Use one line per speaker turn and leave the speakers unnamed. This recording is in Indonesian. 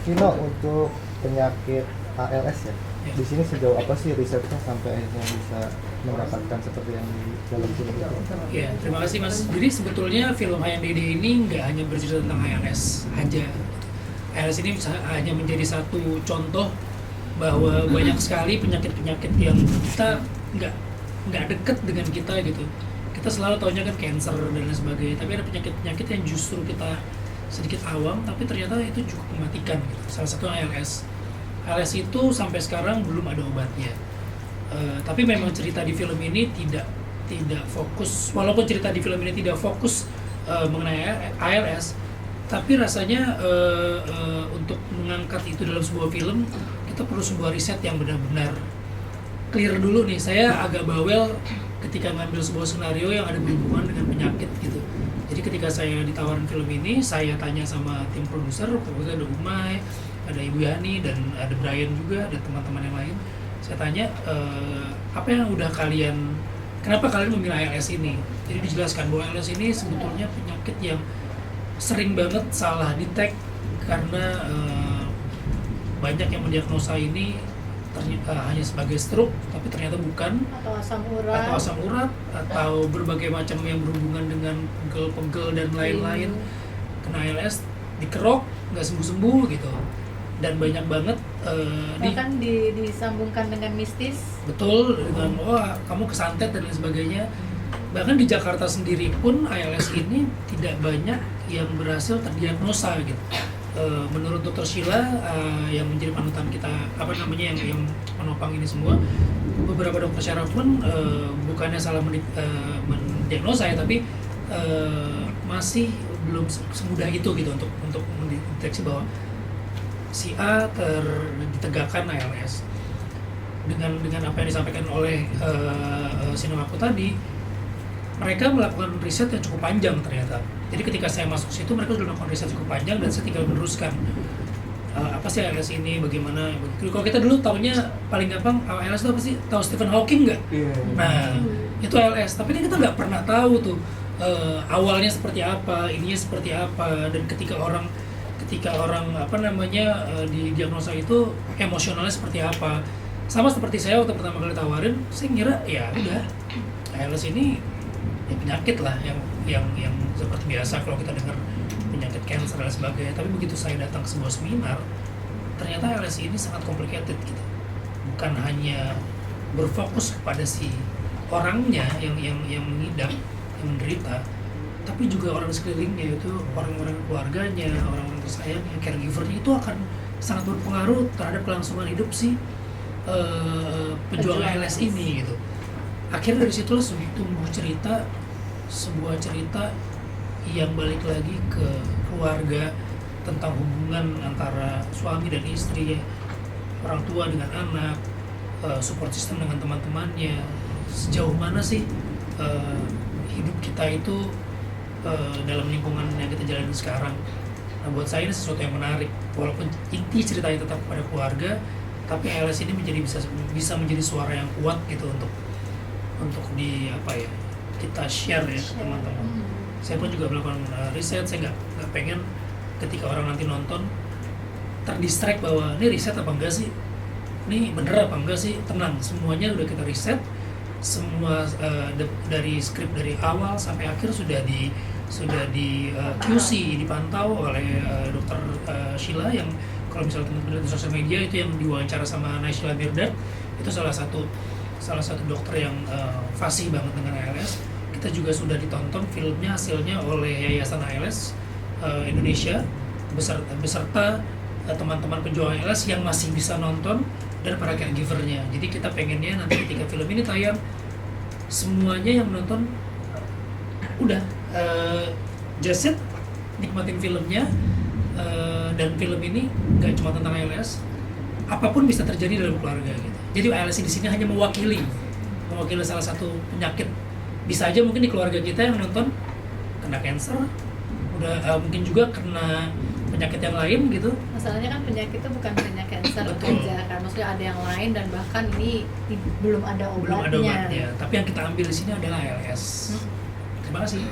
Vino, untuk penyakit ALS ya,
Ya.
di sini sejauh apa sih risetnya sampai akhirnya bisa mendapatkan seperti yang di dalam film itu?
Ya, terima kasih Mas. Jadi sebetulnya film HMDD ini nggak hanya bercerita tentang ALS aja. ALS ini hanya menjadi satu contoh bahwa banyak sekali penyakit-penyakit yang kita nggak nggak deket dengan kita gitu. Kita selalu taunya kan cancer dan lain sebagainya, tapi ada penyakit-penyakit yang justru kita sedikit awam, tapi ternyata itu cukup mematikan gitu. Salah satu ALS. ALS itu sampai sekarang belum ada obatnya. Tapi memang cerita di film ini tidak fokus, walaupun cerita di film ini tidak fokus mengenai ALS, tapi rasanya untuk mengangkat itu dalam sebuah film, kita perlu sebuah riset yang benar-benar clear dulu nih. Saya agak bawel ketika ngambil sebuah skenario yang ada berhubungan dengan penyakit gitu. Jadi ketika saya ditawarin film ini, saya tanya sama tim produser, ada Umay, ada Ibu Yani, dan ada Brian juga, ada teman-teman yang lain. Saya tanya, apa yang udah kenapa kalian memilih ALS ini? Jadi dijelaskan bahwa ALS ini sebetulnya penyakit yang sering banget salah detect karena banyak yang mendiagnosa ini hanya sebagai stroke, tapi ternyata bukan, atau asam urat, atau berbagai macam yang berhubungan dengan pegel-pegel dan lain-lain. Kena ALS dikerok nggak sembuh-sembuh gitu, dan banyak banget
bahkan disambungkan dengan mistis.
betul, dengan kamu kesantet dan lain sebagainya. Bahkan di Jakarta sendiri pun ALS ini tidak banyak yang berhasil terdiagnosa gitu. Menurut Dr. Sheila yang menjadi panutan kita, yang menopang ini semua, beberapa dokter syaraf pun bukannya salah mendiagnosa ya, tapi masih belum semudah itu gitu untuk mendeteksi bahwa si A ditegakkan ALS. Dengan apa yang disampaikan oleh Sinemaku tadi, mereka melakukan riset yang cukup panjang ternyata. Jadi ketika saya masuk situ, mereka sudah melakukan riset cukup panjang dan saya tinggal meneruskan apa sih ALS ini, bagaimana. Kalau kita dulu taunya paling gampang ALS itu apa sih? Tahu Stephen Hawking nggak?
Yeah.
Nah, itu ALS. Tapi kan kita nggak pernah tahu tuh awalnya seperti apa, ininya seperti apa, dan ketika orang didiagnosa itu emosionalnya seperti apa. Sama seperti saya waktu pertama kali tawarin, saya ngira ya udah ALS ini ya penyakit lah yang seperti biasa kalau kita dengar penyakit cancer dan sebagainya. Tapi begitu saya datang ke sebuah seminar, ternyata ALS ini sangat complicated gitu. Bukan hanya berfokus kepada si orangnya yang mengidap, yang menderita, tapi juga orang sekelilingnya, itu orang-orang keluarganya, orang-orang tersayangnya, caregivernya, itu akan sangat berpengaruh terhadap kelangsungan hidup si pejuang ALS ini gitu. Akhirnya dari situlah tumbuh sebuah cerita yang balik lagi ke keluarga, tentang hubungan antara suami dan istri, orang tua dengan anak, support system dengan teman-temannya, sejauh mana sih hidup kita itu dalam lingkungan yang kita jalani sekarang. Nah, buat saya ini sesuatu yang menarik, walaupun inti ceritanya tetap pada keluarga, tapi ALS ini bisa menjadi suara yang kuat gitu untuk kita share ya ke teman-teman. Saya pun juga melakukan riset. Saya nggak pengen ketika orang nanti nonton terdistract bahwa ini riset apa enggak sih, ini bener apa enggak sih. Tenang, semuanya udah kita riset, semua dari skrip dari awal sampai akhir sudah di QC, dipantau oleh Dr. Sheila, yang kalau misalnya teman-teman lihat di sosial media itu yang diwawancara sama Naysila Mirdad, itu salah satu dokter yang fasih banget dengan ALS. Kita juga sudah ditonton filmnya hasilnya oleh Yayasan ALS Indonesia beserta teman-teman pejuang ALS yang masih bisa nonton dan para caregivernya. Jadi kita pengennya nanti ketika film ini tayang, semuanya yang menonton udah just it, nikmatin filmnya, dan film ini nggak cuma tentang ALS, apapun bisa terjadi dalam keluarga gitu. Jadi ALS di sini hanya mewakili salah satu penyakit. Bisa aja mungkin di keluarga kita yang menonton kena cancer, udah mungkin juga kena penyakit yang lain gitu.
Masalahnya kan penyakit itu bukan hanya cancer aja kan, maksudnya ada yang lain, dan bahkan ini belum ada obatnya.
Tapi yang kita ambil di sini adalah ALS. Terima kasih.